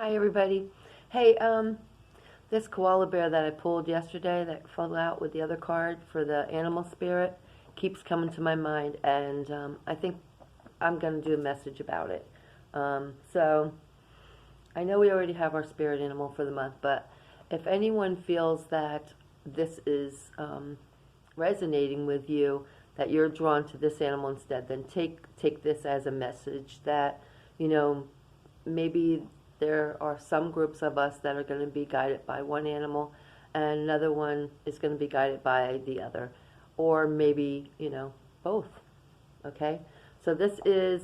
Hi everybody. Hey, this koala bear that I pulled yesterday that fell out with the other card for the animal spirit keeps coming to my mind, and I think I'm going to do a message about it. So I know we already have our spirit animal for the month, but if anyone feels that this is resonating with you, that you're drawn to this animal instead, then take this as a message that, you know, maybe there are some groups of us that are going to be guided by one animal and another one is going to be guided by the other, or maybe, both. Okay, so this is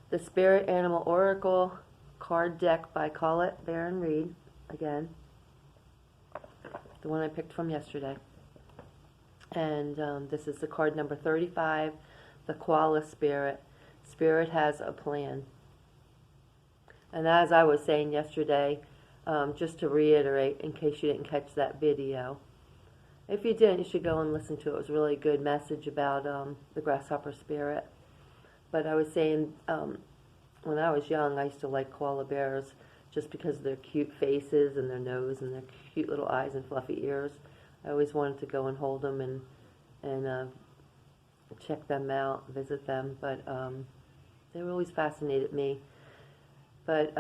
the Spirit Animal Oracle card deck by Koala Spirit, again, the one I picked from yesterday. And this is the card number 35, the Koala Spirit. Spirit has a plan. And as I was saying yesterday, just to reiterate, in case you didn't catch that video, if you didn't, you should go and listen to it. It was a really good message about the grasshopper spirit. But I was saying, when I was young, I used to like koala bears just because of their cute faces and their nose and their cute little eyes and fluffy ears. I always wanted to go and hold them and check them out, visit them. But they always fascinated me. But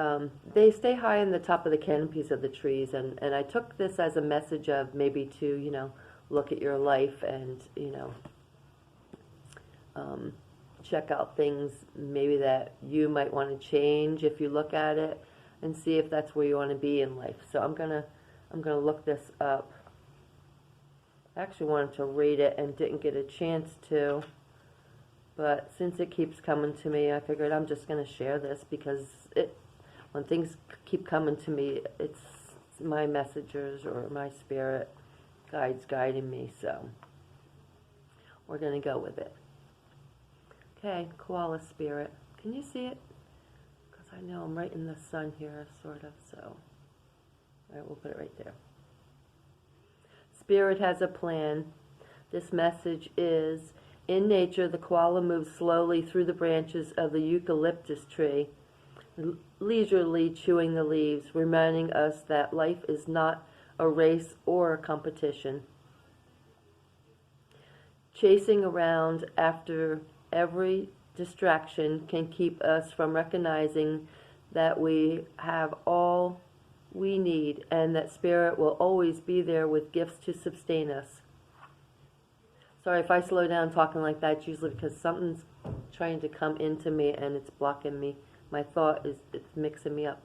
they stay high in the top of the canopies of the trees, and I took this as a message of maybe to, look at your life and, check out things maybe that you might want to change if you look at it and see if that's where you want to be in life. So I'm gonna look this up. I actually wanted to read it and didn't get a chance to, but since it keeps coming to me, I figured I'm just going to share this because when things keep coming to me, it's my messengers or my spirit guides guiding me, so we're going to go with it. Okay, Koala Spirit. Can you see it? Because I know I'm right in the sun here, sort of, so. All right, we'll put it right there. Spirit has a plan. This message is, in nature, the koala moves slowly through the branches of the eucalyptus tree, leisurely chewing the leaves, reminding us that life is not a race or a competition. Chasing around after every distraction can keep us from recognizing that we have all we need and that Spirit will always be there with gifts to sustain us. Sorry if I slow down talking like that, it's usually because something's trying to come into me and it's blocking me. My thought is, it's mixing me up.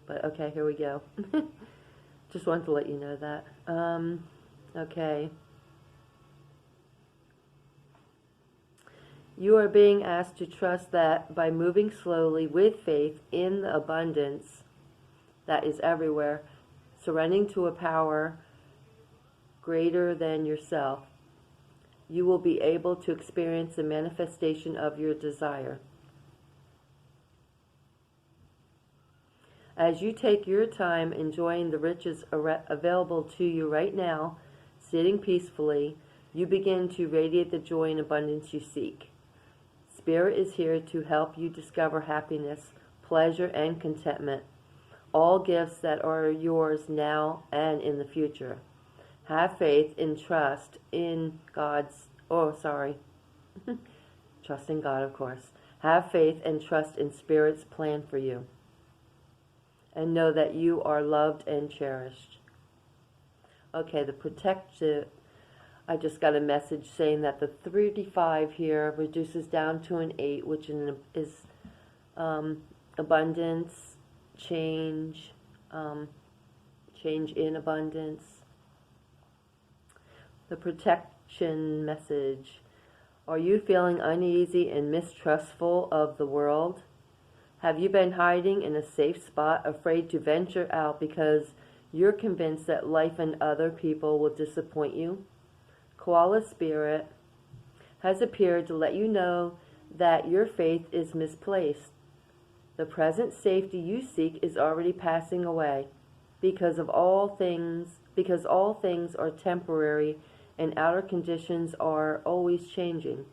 But okay, here we go. Just wanted to let you know that. Okay. You are being asked to trust that by moving slowly with faith in the abundance that is everywhere, surrendering to a power greater than yourself, you will be able to experience the manifestation of your desire. As you take your time enjoying the riches available to you right now, sitting peacefully, you begin to radiate the joy and abundance you seek. Spirit is here to help you discover happiness, pleasure, and contentment, all gifts that are yours now and in the future. Have faith and trust in trust in God, of course. Have faith and trust in Spirit's plan for you. And know that you are loved and cherished. Okay, the protective, I just got a message saying that the 35 here reduces down to an 8, which is abundance, change in abundance. The protection message. Are you feeling uneasy and mistrustful of the world? Have you been hiding in a safe spot, afraid to venture out because you're convinced that life and other people will disappoint you? Koala Spirit has appeared to let you know that your faith is misplaced. The present safety you seek is already passing away because all things are temporary and outer conditions are always changing.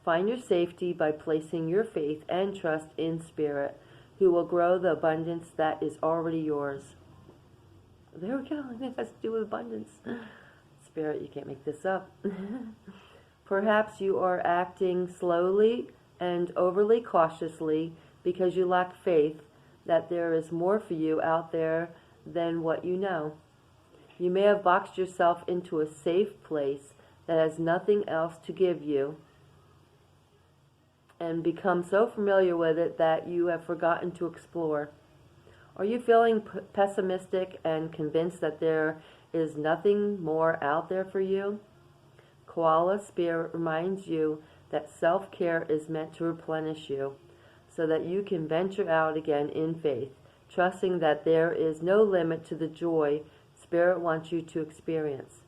Find your safety by placing your faith and trust in Spirit. who will grow the abundance that is already yours. There we go. It has to do with abundance. Spirit, you can't make this up. Perhaps you are acting slowly and overly cautiously because you lack faith that there is more for you out there than what you know. You may have boxed yourself into a safe place that has nothing else to give you and become so familiar with it that you have forgotten to explore. Are you feeling pessimistic and convinced that there is nothing more out there for you? Koala Spirit reminds you that self-care is meant to replenish you so that you can venture out again in faith, trusting that there is no limit to the joy Spirit wants you to experience.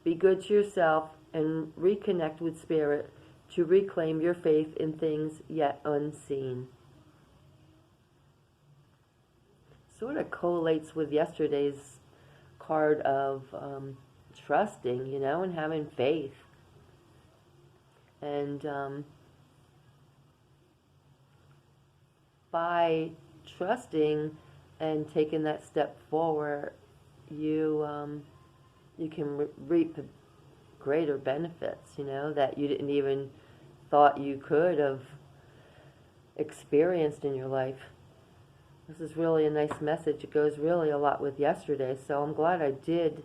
Be good to yourself and reconnect with Spirit to reclaim your faith in things yet unseen. Sort of correlates with yesterday's card of trusting, and having faith. And by trusting and taking that step forward, you can reap greater benefits, that you didn't even thought you could have experienced in your life. This is really a nice message. It goes really a lot with yesterday, so I'm glad I did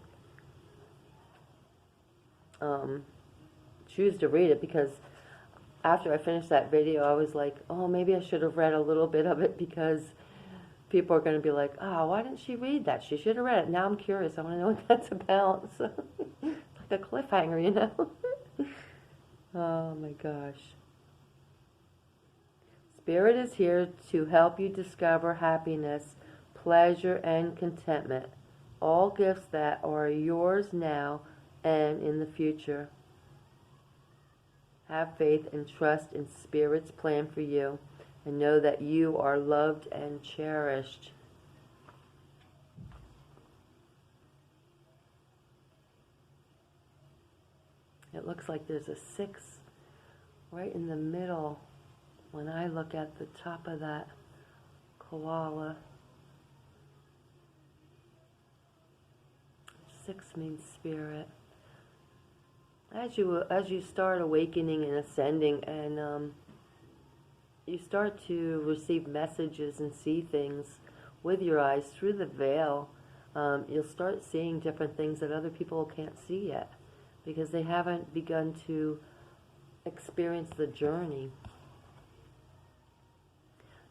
choose to read it, because after I finished that video, I was like, oh, maybe I should have read a little bit of it, because people are going to be like, oh, why didn't she read that? She should have read it. Now I'm curious. I want to know what that's about. So it's like a cliffhanger, Oh, my gosh. Spirit is here to help you discover happiness, pleasure, and contentment, all gifts that are yours now and in the future. Have faith and trust in Spirit's plan for you, and know that you are loved and cherished. It looks like there's a 6 right in the middle when I look at the top of that koala. 6 means spirit. As you start awakening and ascending, and you start to receive messages and see things with your eyes through the veil, you'll start seeing different things that other people can't see yet, because they haven't begun to experience the journey.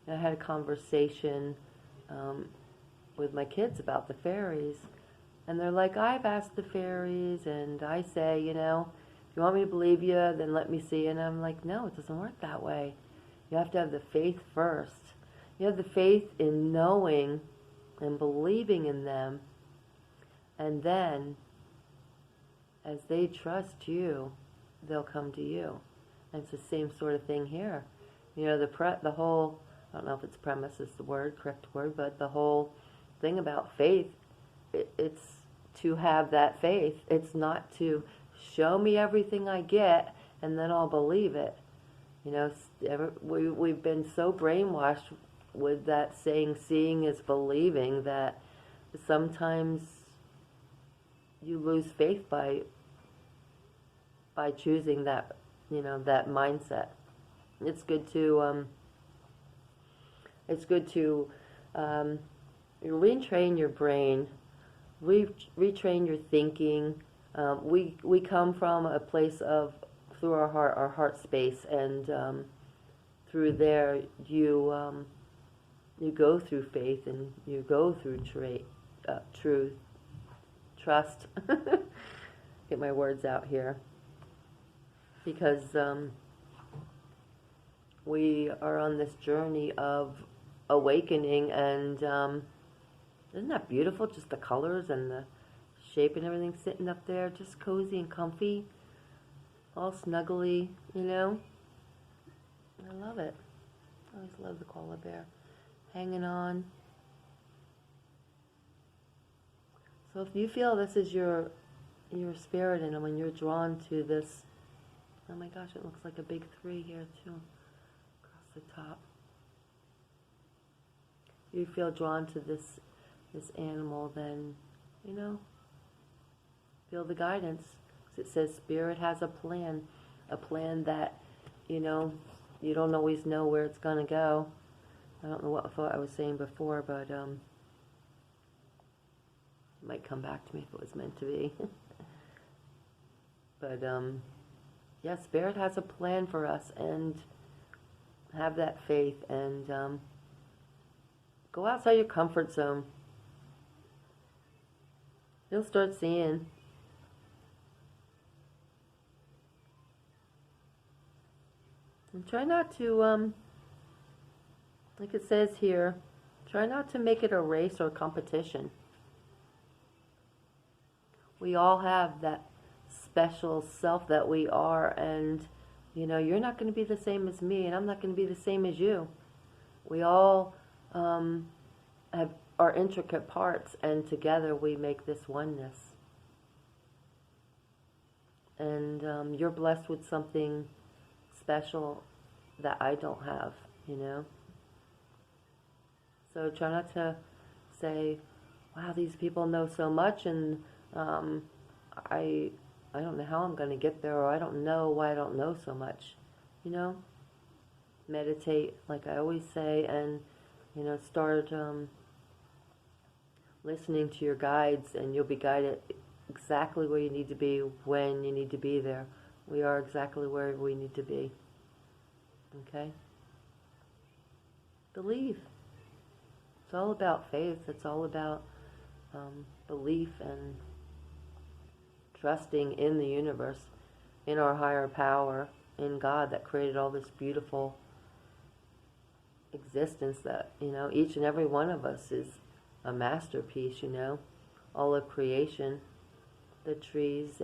I had a conversation with my kids about the fairies, and they're like, I've asked the fairies, and I say, if you want me to believe you, then let me see. And I'm like, no, it doesn't work that way. You have to have the faith first. You have the faith in knowing and believing in them, and then as they trust you, they'll come to you. And it's the same sort of thing here. The whole, I don't know if it's premise is the correct word, but the whole thing about faith, it's to have that faith. It's not to show me everything I get and then I'll believe it. We've been so brainwashed with that saying, seeing is believing, that sometimes you lose faith by choosing that, that mindset. It's good to retrain your brain, retrain your thinking. We come from a place of, through our heart space, and through there you go through faith, and you go through truth, trust. Get my words out here, because we are on this journey of awakening, and isn't that beautiful? Just the colors and the shape and everything sitting up there, just cozy and comfy, all snuggly, I love it. I always love the koala bear hanging on. So if you feel this is your spirit, and when you're drawn to this, oh my gosh, it looks like a big 3 here too, across the top. you feel drawn to this animal, then, feel the guidance. It says Spirit has a plan that, you don't always know where it's going to go. I don't know what I was saying before, but it might come back to me if it was meant to be. But, yeah, Spirit has a plan for us, and have that faith, and go outside your comfort zone. You'll start seeing. And try not to, like it says here, try not to make it a race or competition. We all have that special self that we are, and you're not going to be the same as me, and I'm not going to be the same as you. We all have our intricate parts, and together we make this oneness. And you're blessed with something special that I don't have, So try not to say, wow, these people know so much, and I don't know how I'm going to get there, or I don't know why I don't know so much. Meditate, like I always say, and, start listening to your guides, and you'll be guided exactly where you need to be when you need to be there. We are exactly where we need to be. Okay? Believe. It's all about faith. It's all about belief and trusting in the universe, in our higher power, in God that created all this beautiful existence that, each and every one of us is a masterpiece, all of creation, the trees,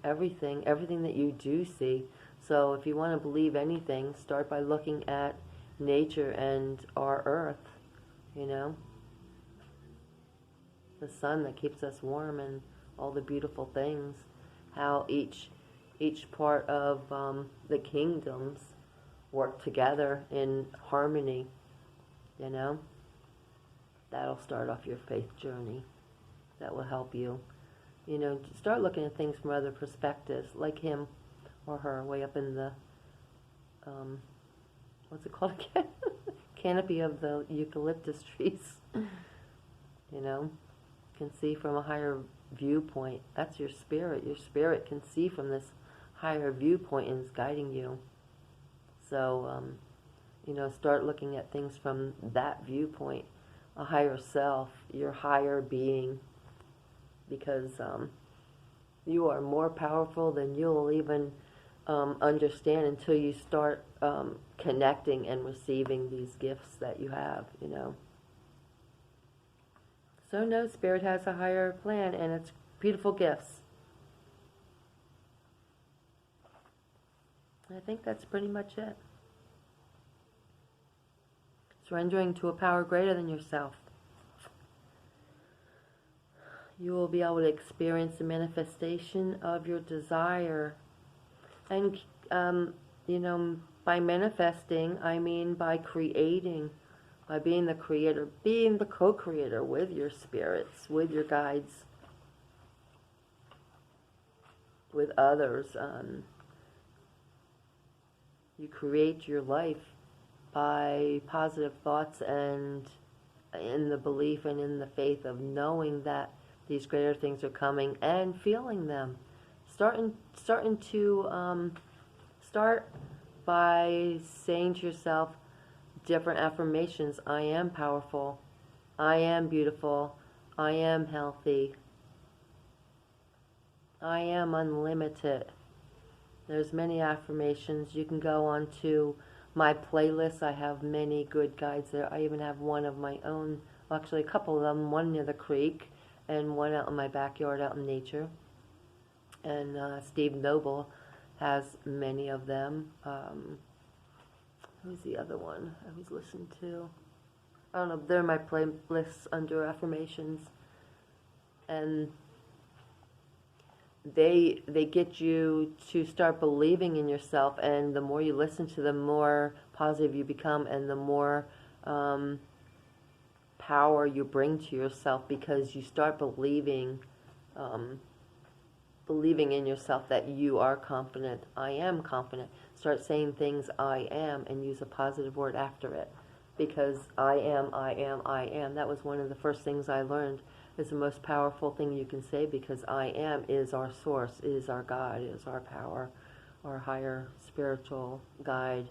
everything that you do see. So if you want to believe anything, start by looking at nature and our earth, the sun that keeps us warm, and all the beautiful things, how each part of the kingdoms work together in harmony, That'll start off your faith journey. That will help you, start looking at things from other perspectives, like him or her way up in the, what's it called again? Canopy of the eucalyptus trees, can see from a higher viewpoint. That's your spirit. Your spirit can see from this higher viewpoint and is guiding you. So, start looking at things from that viewpoint, a higher self, your higher being, because you are more powerful than you'll even understand until you start connecting and receiving these gifts that you have, So no, Spirit has a higher plan, and it's beautiful gifts. I think that's pretty much it. Surrendering to a power greater than yourself. You will be able to experience the manifestation of your desire. And, by manifesting, I mean by creating, by being the creator, being the co-creator with your spirits, with your guides, with others. You create your life by positive thoughts, and in the belief and in the faith of knowing that these greater things are coming, and feeling them. Start by saying to yourself different affirmations. I am powerful. I am beautiful. I am healthy. I am unlimited. There's many affirmations. You can go on to my playlist. I have many good guides there. I even have one of my own, well, actually a couple of them, one near the creek and one out in my backyard out in nature. And Steve Noble has many of them. Who's the other one I always listen to? I don't know, they're my playlists under affirmations. And they get you to start believing in yourself, and the more you listen to them, the more positive you become, and the more power you bring to yourself, because you start believing in yourself that you are confident. I am confident. Start saying things I am and use a positive word after it. Because I am. That was one of the first things I learned. Is the most powerful thing you can say, because I am is our source, is our God, is our power, our higher spiritual guide.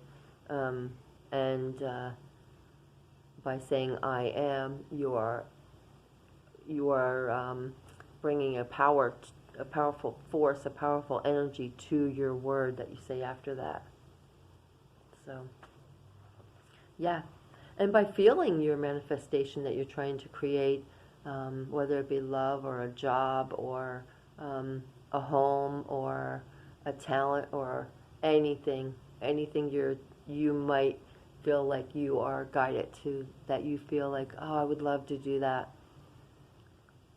And by saying I am, you are bringing a powerful force, a powerful energy to your word that you say after that. So, yeah. And by feeling your manifestation that you're trying to create, whether it be love or a job or a home or a talent or anything you might feel like you are guided to, that you feel like, oh, I would love to do that.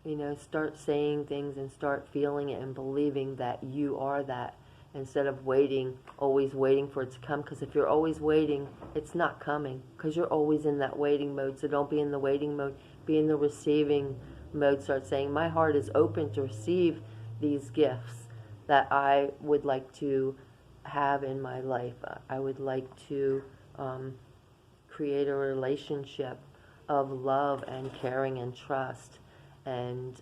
You know, start saying things and start feeling it and believing that you are that, instead of always waiting for it to come. Because if you're always waiting, it's not coming, because you're always in that waiting mode. So don't be in the waiting mode. Be in the receiving mode. Start saying, my heart is open to receive these gifts that I would like to have in my life. I would like to create a relationship of love and caring and trust, and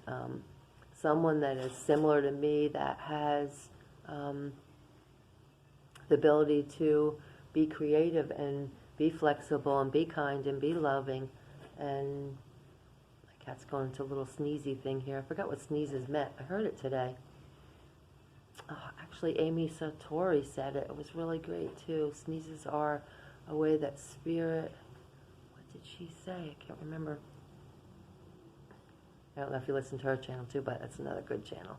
someone that is similar to me, that has the ability to be creative and be flexible and be kind and be loving. And my cat's going into a little sneezy thing here. I forgot what sneezes meant. I heard it today. Oh, actually, Amy Satori said it. It was really great too. Sneezes are a way that spirit... What did she say? I can't remember. I don't know if you listen to her channel too, but that's another good channel.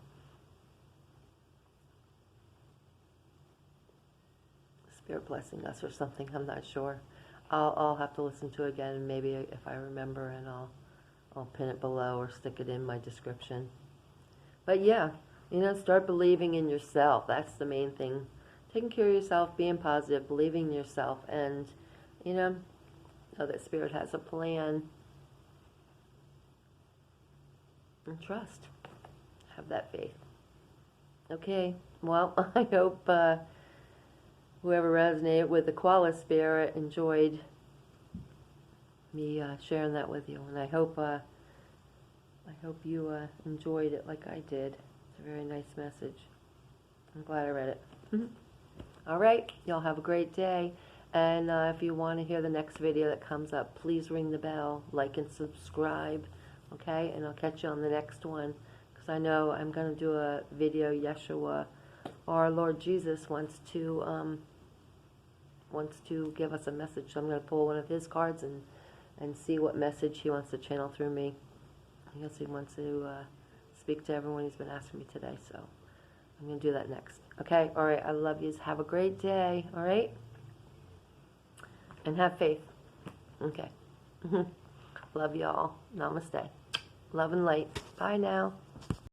Spirit blessing us or something, I'm not sure. I'll have to listen to it again, and maybe if I remember, and I'll pin it below or stick it in my description. But yeah, you know, start believing in yourself. That's the main thing. Taking care of yourself, being positive, believing in yourself, and you know that Spirit has a plan. And trust. Have that faith. Okay, well, I hope whoever resonated with the Koala Spirit enjoyed me sharing that with you, and I hope you enjoyed it like I did. It's a very nice message. I'm glad I read it. All right, y'all have a great day, and if you want to hear the next video that comes up, please ring the bell, like and subscribe, okay? And I'll catch you on the next one, because I know I'm going to do a video. Yeshua, our Lord Jesus, wants to give us a message. So I'm going to pull one of his cards and see what message he wants to channel through me. I guess he wants to speak to everyone he's been asking me today, so I'm going to do that next. Okay, all right, I love you. Have a great day, all right? And have faith. Okay. Love y'all. Namaste. Love and light. Bye now.